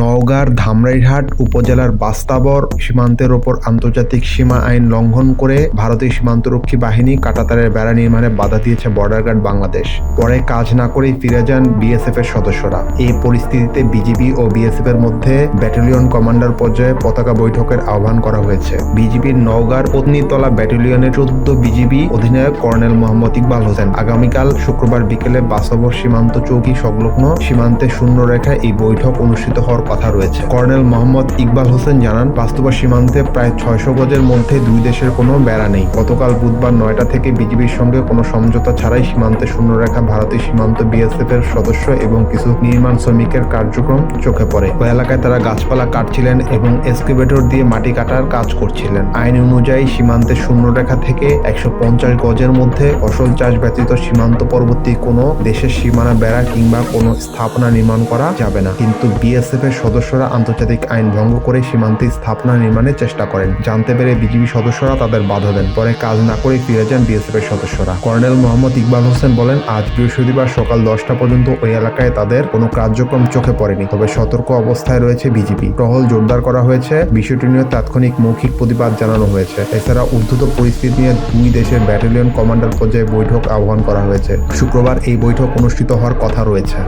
নওগাঁর ধামরাইরহাট উপজেলার বাস্তাবর সীমান্তের ওপর আন্তর্জাতিক সীমা আইন লঙ্ঘন করে ভারতীয় সীমান্তরক্ষী বাহিনী কাঁটাতারের বেড়া নির্মাণে বাধা দিয়েছে বর্ডার গার্ড বাংলাদেশ। পরে কাজ না করেই ফিরে যান বিএসএফ এর সদস্যরা। এই পরিস্থিতিতে বিজিবি ও বিএসএফ এর মধ্যে ব্যাটালিয়ন কমান্ডার পর্যায়ে পতাকা বৈঠকের আহ্বান করা হয়েছে। বিজিবির নওগাঁর পত্নীতলা ব্যাটালিয়নের 14 বিজিবি অধিনায়ক কর্নেল মোহাম্মদ ইকবাল হোসেন আগামীকাল শুক্রবার বিকেলে বাস্তবর সীমান্ত চৌকি সংলগ্ন সীমান্তে শূন্য রেখায় এই বৈঠক অনুষ্ঠিত হওয়ার কথা রয়েছে। কর্নেল মোহাম্মদ ইকবাল হোসেন জানান, বাস্তবর সীমান্তে প্রায় 600 গজের মধ্যে দুই দেশের কোনো বেড়া নেই। গতকাল বুধবার 9টা থেকে বিজিবির সঙ্গে কোনো সমঝোতা ছাড়াই সীমান্তে শূন্য রেখা ভারতীয় সীমান্ত বিএসএফ এর সদস্য এবং কিছু নির্মাণ শ্রমিকের কার্যক্রম চোখে পড়ে। ওই এলাকায় তারা গাছপালা কাটছিলেন এবং এক্সকেভেটর দিয়ে মাটি কাটার কাজ করছিলেন। আইন অনুযায়ী সীমান্তে শূন্য রেখা থেকে 150 গজের মধ্যে ফসল চাষ ব্যতীত সীমান্ত পরবর্তী কোনো দেশের সীমানা বেড়া কিংবা কোনো স্থাপনা নির্মাণ করা যাবে না। কিন্তু বিএসএফ এর সদস্যরা আন্তর্জাতিক আইন ভঙ্গ করে সীমান্তে স্থাপনা নির্মাণের চেষ্টা করেন। জানতে পেরে বিজিবি সদস্যরা তাদের বাধা দেন। পরে কাজ না করে ফিরে যান বিএসএফ এর সদস্যরা। কর্নেল মোহাম্মদ ইকবাল হোসেন বলেন, আজ বৃহস্পতিবার সকাল 10টা পর্যন্ত ওই এলাকায় তাদের কোনো কার্যক্রম চোখে পড়েনি। তবে সতর্ক অবস্থায় রয়েছে বিজিবি। টহল জোরদার করা হয়েছে। বিষয়টি নিয়ে তাৎক্ষণিক মৌখিক প্রতিবাদ জানানো হয়েছে। এছাড়া উদ্ধত পরিস্থিতি নিয়ে দুই দেশের ব্যাটালিয়ন কমান্ডার পর্যায়ে বৈঠক আহ্বান করা হয়েছে। শুক্রবার এই বৈঠক অনুষ্ঠিত হওয়ার কথা রয়েছে।